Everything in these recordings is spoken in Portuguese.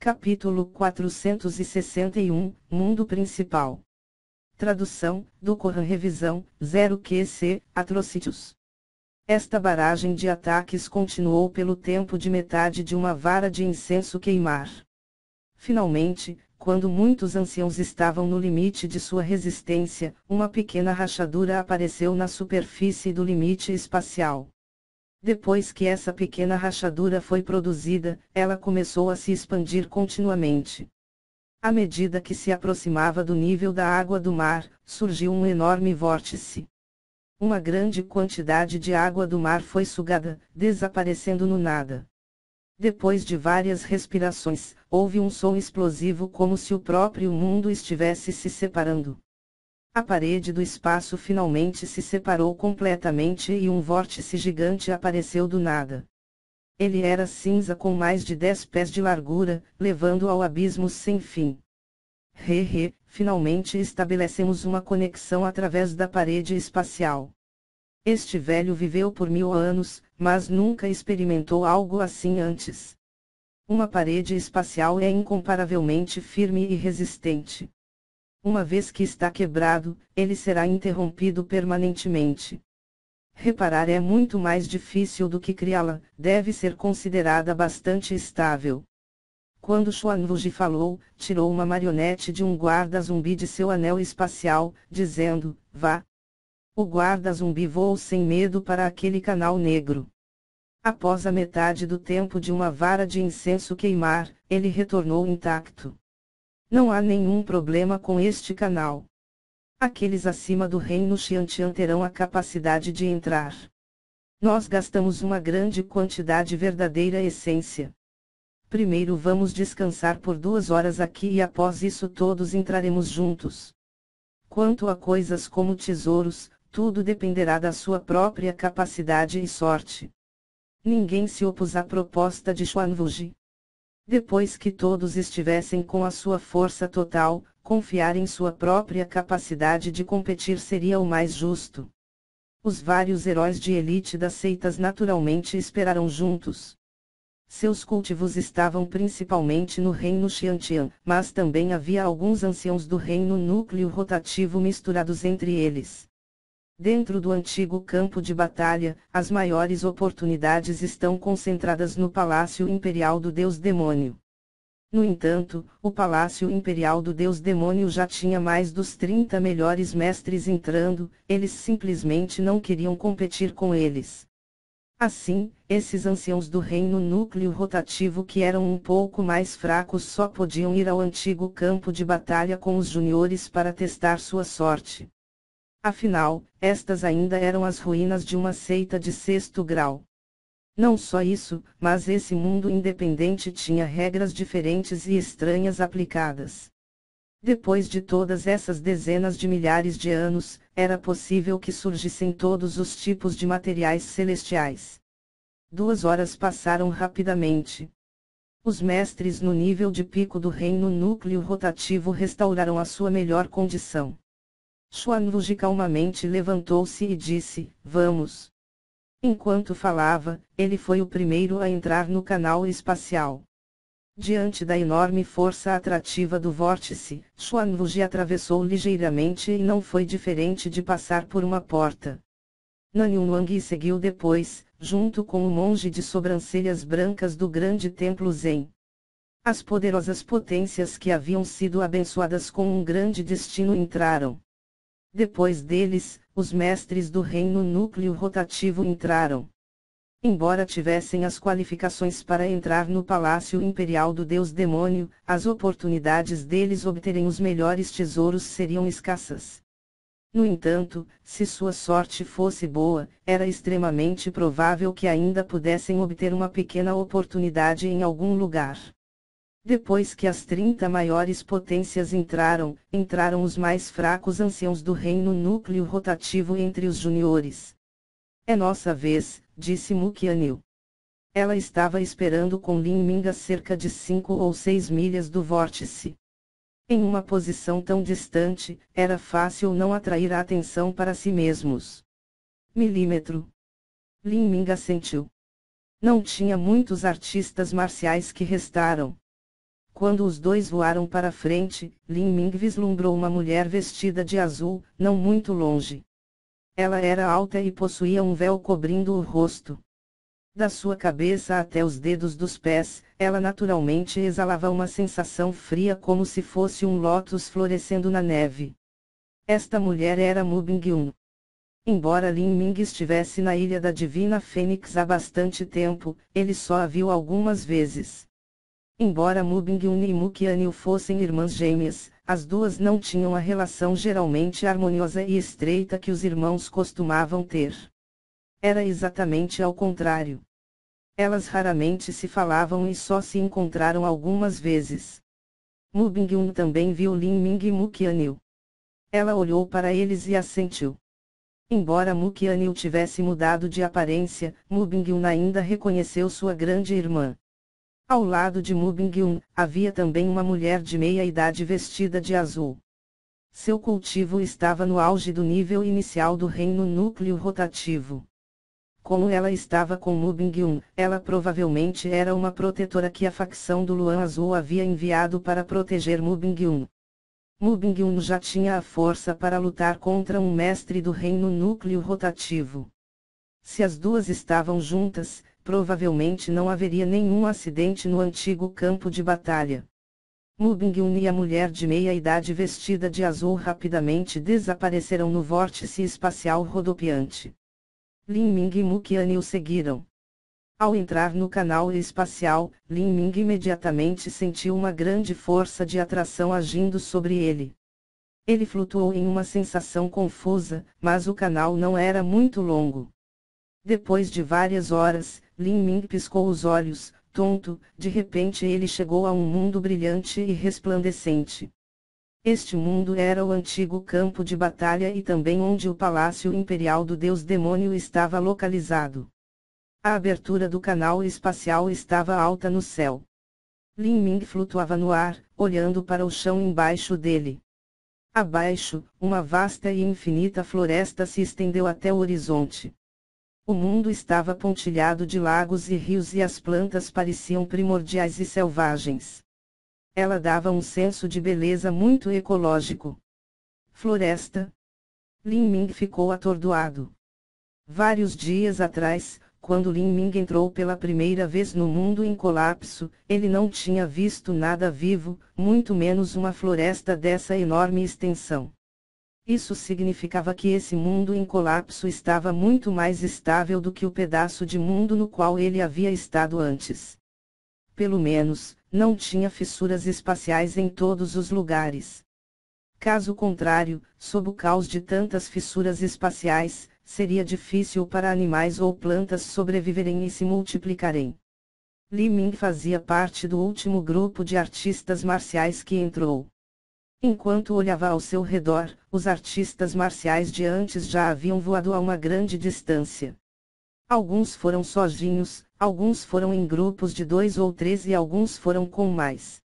Capítulo 461, Mundo Principal. Tradução, do Coran Revisão, 0 QC, Atrocities. Esta barragem de ataques continuou pelo tempo de metade de uma vara de incenso queimar. Finalmente, quando muitos anciãos estavam no limite de sua resistência, uma pequena rachadura apareceu na superfície do limite espacial. Depois que essa pequena rachadura foi produzida, ela começou a se expandir continuamente. À medida que se aproximava do nível da água do mar, surgiu um enorme vórtice. Uma grande quantidade de água do mar foi sugada, desaparecendo no nada. Depois de várias respirações, houve um som explosivo como se o próprio mundo estivesse se separando. A parede do espaço finalmente se separou completamente e um vórtice gigante apareceu do nada. Ele era cinza com mais de 10 pés de largura, levando ao abismo sem fim. Finalmente estabelecemos uma conexão através da parede espacial. Este velho viveu por 1000 anos, mas nunca experimentou algo assim antes. Uma parede espacial é incomparavelmente firme e resistente. Uma vez que está quebrado, ele será interrompido permanentemente. Reparar é muito mais difícil do que criá-la, deve ser considerada bastante estável. Quando Xuanwuji falou, tirou uma marionete de um guarda-zumbi de seu anel espacial, dizendo, vá. O guarda-zumbi voou sem medo para aquele canal negro. Após a metade do tempo de uma vara de incenso queimar, ele retornou intacto. Não há nenhum problema com este canal. Aqueles acima do reino Xiantian terão a capacidade de entrar. Nós gastamos uma grande quantidade verdadeira essência. Primeiro vamos descansar por 2 horas aqui e após isso todos entraremos juntos. Quanto a coisas como tesouros, tudo dependerá da sua própria capacidade e sorte. Ninguém se opôs à proposta de Xuanwuji. Depois que todos estivessem com a sua força total, confiar em sua própria capacidade de competir seria o mais justo. Os vários heróis de elite das seitas naturalmente esperaram juntos. Seus cultivos estavam principalmente no reino Xiantian, mas também havia alguns anciãos do reino núcleo rotativo misturados entre eles. Dentro do antigo campo de batalha, as maiores oportunidades estão concentradas no Palácio Imperial do Deus Demônio. No entanto, o Palácio Imperial do Deus Demônio já tinha mais dos 30 melhores mestres entrando, eles simplesmente não queriam competir com eles. Assim, esses anciãos do reino núcleo rotativo que eram um pouco mais fracos só podiam ir ao antigo campo de batalha com os juniores para testar sua sorte. Afinal, estas ainda eram as ruínas de uma seita de 6º grau. Não só isso, mas esse mundo independente tinha regras diferentes e estranhas aplicadas. Depois de todas essas dezenas de milhares de anos, era possível que surgissem todos os tipos de materiais celestiais. 2 horas passaram rapidamente. Os mestres no nível de pico do reino núcleo rotativo restauraram a sua melhor condição. Xuanwuji calmamente levantou-se e disse, vamos. Enquanto falava, ele foi o primeiro a entrar no canal espacial. Diante da enorme força atrativa do vórtice, Xuanwuji atravessou ligeiramente e não foi diferente de passar por uma porta. Nanyunwang seguiu depois, junto com o monge de sobrancelhas brancas do grande templo Zen. As poderosas potências que haviam sido abençoadas com um grande destino entraram. Depois deles, os mestres do reino núcleo rotativo entraram. Embora tivessem as qualificações para entrar no Palácio Imperial do Deus Demônio, as oportunidades deles obterem os melhores tesouros seriam escassas. No entanto, se sua sorte fosse boa, era extremamente provável que ainda pudessem obter uma pequena oportunidade em algum lugar. Depois que as 30 maiores potências entraram os mais fracos anciãos do reino núcleo rotativo entre os juniores. É nossa vez, disse Muqianil. Ela estava esperando com Lin Ming a cerca de 5 ou 6 milhas do vórtice. Em uma posição tão distante, era fácil não atrair a atenção para si mesmos. Milímetro. Lin Ming assentiu. Não tinha muitos artistas marciais que restaram. Quando os dois voaram para frente, Lin Ming vislumbrou uma mulher vestida de azul, não muito longe. Ela era alta e possuía um véu cobrindo o rosto. Da sua cabeça até os dedos dos pés, ela naturalmente exalava uma sensação fria como se fosse um lótus florescendo na neve. Esta mulher era Mu Bingyun. Embora Lin Ming estivesse na Ilha da Divina Fênix há bastante tempo, ele só a viu algumas vezes. Embora Mu Bingyun e Mu Qianyu fossem irmãs gêmeas, as duas não tinham a relação geralmente harmoniosa e estreita que os irmãos costumavam ter. Era exatamente ao contrário. Elas raramente se falavam e só se encontraram algumas vezes. Mu Bingyun também viu Lin Ming e Mu Qianyu. Ela olhou para eles e assentiu. Embora Mu Qianyu tivesse mudado de aparência, Mu Bingyun ainda reconheceu sua grande irmã. Ao lado de Mu Bingyun, havia também uma mulher de meia-idade vestida de azul. Seu cultivo estava no auge do nível inicial do reino núcleo rotativo. Como ela estava com Mu Bingyun, ela provavelmente era uma protetora que a facção do Luan Azul havia enviado para proteger Mu Bingyun. Mu Bingyun já tinha a força para lutar contra um mestre do reino núcleo rotativo. Se as duas estavam juntas, provavelmente não haveria nenhum acidente no antigo campo de batalha. Mu Bingyun e a mulher de meia-idade vestida de azul rapidamente desapareceram no vórtice espacial rodopiante. Lin Ming e Mu Qianyu seguiram. Ao entrar no canal espacial, Lin Ming imediatamente sentiu uma grande força de atração agindo sobre ele. Ele flutuou em uma sensação confusa, mas o canal não era muito longo. Depois de várias horas, Lin Ming piscou os olhos, tonto, de repente ele chegou a um mundo brilhante e resplandecente. Este mundo era o antigo campo de batalha e também onde o Palácio Imperial do Deus Demônio estava localizado. A abertura do canal espacial estava alta no céu. Lin Ming flutuava no ar, olhando para o chão embaixo dele. Abaixo, uma vasta e infinita floresta se estendeu até o horizonte. O mundo estava pontilhado de lagos e rios e as plantas pareciam primordiais e selvagens. Ela dava um senso de beleza muito ecológico. Floresta? Lin Ming ficou atordoado. Vários dias atrás, quando Lin Ming entrou pela primeira vez no mundo em colapso, ele não tinha visto nada vivo, muito menos uma floresta dessa enorme extensão. Isso significava que esse mundo em colapso estava muito mais estável do que o pedaço de mundo no qual ele havia estado antes. Pelo menos, não tinha fissuras espaciais em todos os lugares. Caso contrário, sob o caos de tantas fissuras espaciais, seria difícil para animais ou plantas sobreviverem e se multiplicarem. Li Ming fazia parte do último grupo de artistas marciais que entrou. Enquanto olhava ao seu redor, os artistas marciais de antes já haviam voado a uma grande distância. Alguns foram sozinhos, alguns foram em grupos de 2 ou 3 e alguns foram com mais.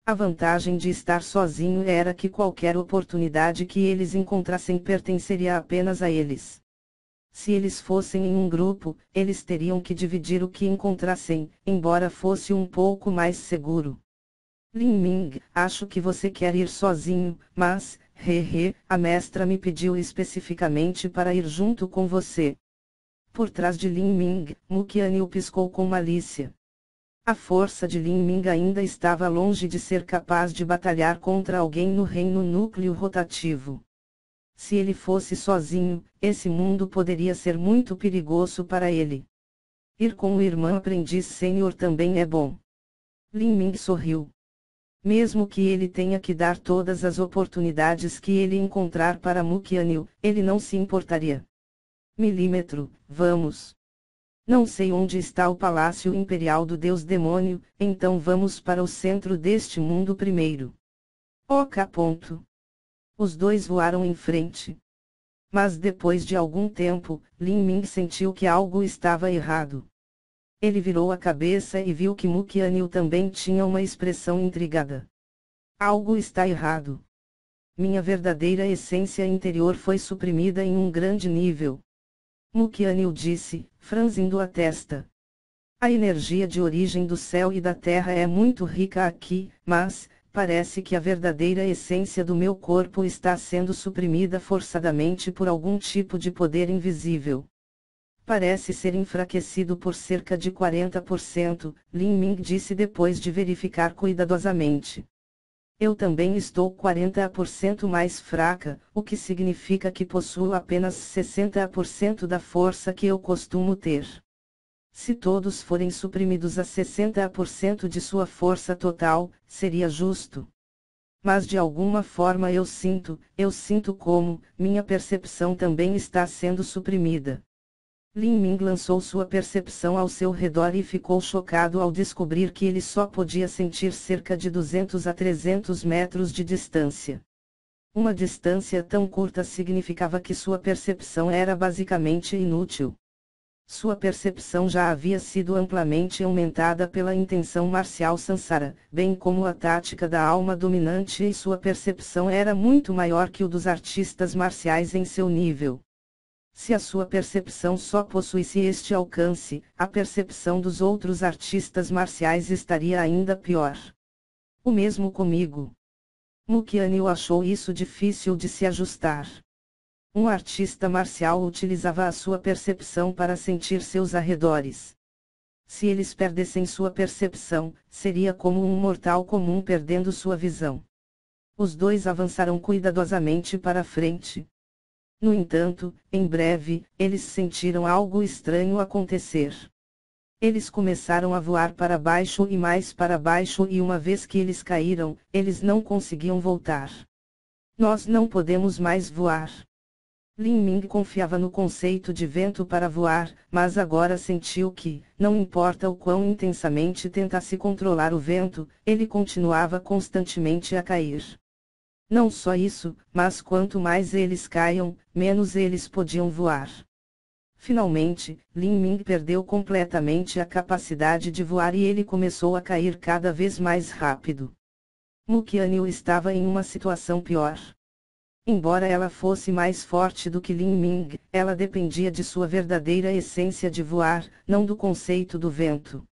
A vantagem de estar sozinho era que qualquer oportunidade que eles encontrassem pertenceria apenas a eles. Se eles fossem em um grupo, eles teriam que dividir o que encontrassem, embora fosse um pouco mais seguro. Lin Ming, acho que você quer ir sozinho, mas, a mestra me pediu especificamente para ir junto com você. Por trás de Lin Ming, Mu Qianyu piscou com malícia. A força de Lin Ming ainda estava longe de ser capaz de batalhar contra alguém no reino núcleo rotativo. Se ele fosse sozinho, esse mundo poderia ser muito perigoso para ele. Ir com o irmão aprendiz sênior também é bom. Lin Ming sorriu. Mesmo que ele tenha que dar todas as oportunidades que ele encontrar para Mu Qianyu, ele não se importaria. Milímetro, vamos. Não sei onde está o Palácio Imperial do Deus Demônio, então vamos para o centro deste mundo primeiro. Ok. Os dois voaram em frente. Mas depois de algum tempo, Lin Ming sentiu que algo estava errado. Ele virou a cabeça e viu que Mu Qianyu também tinha uma expressão intrigada. Algo está errado. Minha verdadeira essência interior foi suprimida em um grande nível. Mu Qianyu disse, franzindo a testa. A energia de origem do céu e da terra é muito rica aqui, mas, parece que a verdadeira essência do meu corpo está sendo suprimida forçadamente por algum tipo de poder invisível. Parece ser enfraquecido por cerca de 40%, Lin Ming disse depois de verificar cuidadosamente. Eu também estou 40% mais fraca, o que significa que possuo apenas 60% da força que eu costumo ter. Se todos forem suprimidos a 60% de sua força total, seria justo. Mas de alguma forma eu sinto como, minha percepção também está sendo suprimida. Lin Ming lançou sua percepção ao seu redor e ficou chocado ao descobrir que ele só podia sentir cerca de 200 a 300 metros de distância. Uma distância tão curta significava que sua percepção era basicamente inútil. Sua percepção já havia sido amplamente aumentada pela intenção marcial Sansara, bem como a tática da alma dominante, e sua percepção era muito maior que o dos artistas marciais em seu nível. Se a sua percepção só possuísse este alcance, a percepção dos outros artistas marciais estaria ainda pior. O mesmo comigo. Muqianyu achou isso difícil de se ajustar. Um artista marcial utilizava a sua percepção para sentir seus arredores. Se eles perdessem sua percepção, seria como um mortal comum perdendo sua visão. Os dois avançaram cuidadosamente para frente. No entanto, em breve, eles sentiram algo estranho acontecer. Eles começaram a voar para baixo e mais para baixo, e uma vez que eles caíram, eles não conseguiam voltar. Nós não podemos mais voar. Lin Ming confiava no conceito de vento para voar, mas agora sentiu que, não importa o quão intensamente tentasse controlar o vento, ele continuava constantemente a cair. Não só isso, mas quanto mais eles caiam, menos eles podiam voar. Finalmente, Lin Ming perdeu completamente a capacidade de voar e ele começou a cair cada vez mais rápido. Muqianyu estava em uma situação pior. Embora ela fosse mais forte do que Lin Ming, ela dependia de sua verdadeira essência de voar, não do conceito do vento.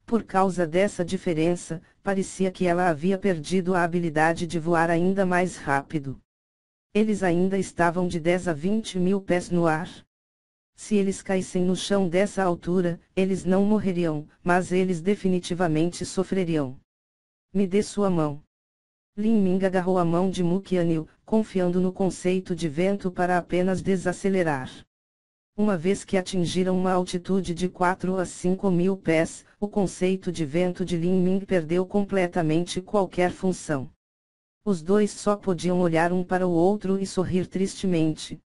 Por causa dessa diferença, parecia que ela havia perdido a habilidade de voar ainda mais rápido. Eles ainda estavam de 10 a 20 mil pés no ar. Se eles caíssem no chão dessa altura, eles não morreriam, mas eles definitivamente sofreriam. Me dê sua mão. Lin Ming agarrou a mão de Muqianyu, confiando no conceito de vento para apenas desacelerar. Uma vez que atingiram uma altitude de 4 a 5 mil pés, o conceito de vento de Lin Ming perdeu completamente qualquer função. Os dois só podiam olhar um para o outro e sorrir tristemente.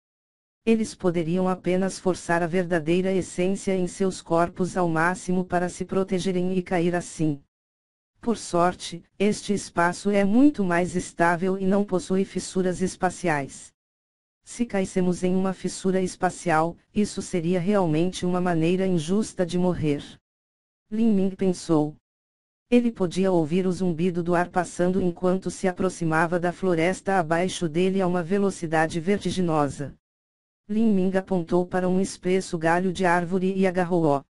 Eles poderiam apenas forçar a verdadeira essência em seus corpos ao máximo para se protegerem e cair assim. Por sorte, este espaço é muito mais estável e não possui fissuras espaciais. Se caíssemos em uma fissura espacial, isso seria realmente uma maneira injusta de morrer. Lin Ming pensou. Ele podia ouvir o zumbido do ar passando enquanto se aproximava da floresta abaixo dele a uma velocidade vertiginosa. Lin Ming apontou para um espesso galho de árvore e agarrou-o.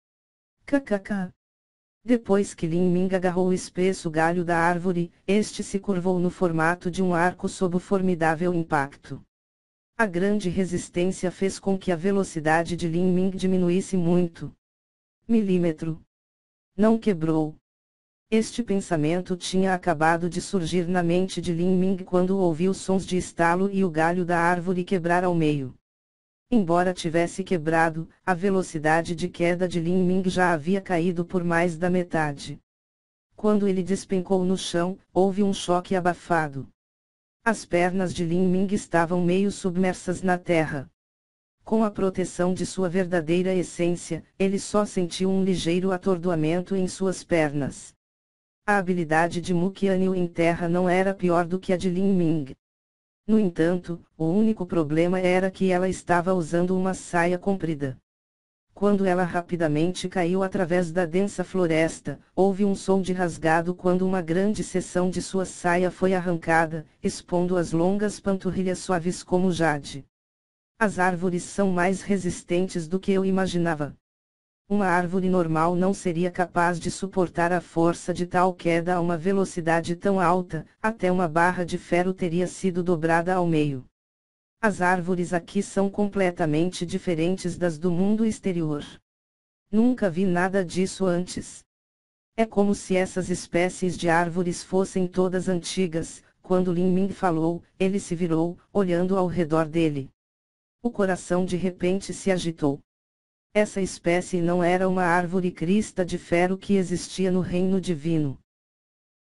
Kkk. Depois que Lin Ming agarrou o espesso galho da árvore, este se curvou no formato de um arco sob o formidável impacto. A grande resistência fez com que a velocidade de Lin Ming diminuísse muito. Milímetro. Não quebrou. Este pensamento tinha acabado de surgir na mente de Lin Ming quando ouviu sons de estalo e o galho da árvore quebrar ao meio. Embora tivesse quebrado, a velocidade de queda de Lin Ming já havia caído por mais da metade. Quando ele despencou no chão, houve um choque abafado. As pernas de Lin Ming estavam meio submersas na terra. Com a proteção de sua verdadeira essência, ele só sentiu um ligeiro atordoamento em suas pernas. A habilidade de Muqianyu em terra não era pior do que a de Lin Ming. No entanto, o único problema era que ela estava usando uma saia comprida. Quando ela rapidamente caiu através da densa floresta, houve um som de rasgado quando uma grande seção de sua saia foi arrancada, expondo as longas panturrilhas suaves como jade. As árvores são mais resistentes do que eu imaginava. Uma árvore normal não seria capaz de suportar a força de tal queda a uma velocidade tão alta, até uma barra de ferro teria sido dobrada ao meio. As árvores aqui são completamente diferentes das do mundo exterior. Nunca vi nada disso antes. É como se essas espécies de árvores fossem todas antigas. Quando Lin Ming falou, ele se virou, olhando ao redor dele. O coração de repente se agitou. Essa espécie não era uma árvore crista de ferro que existia no reino divino.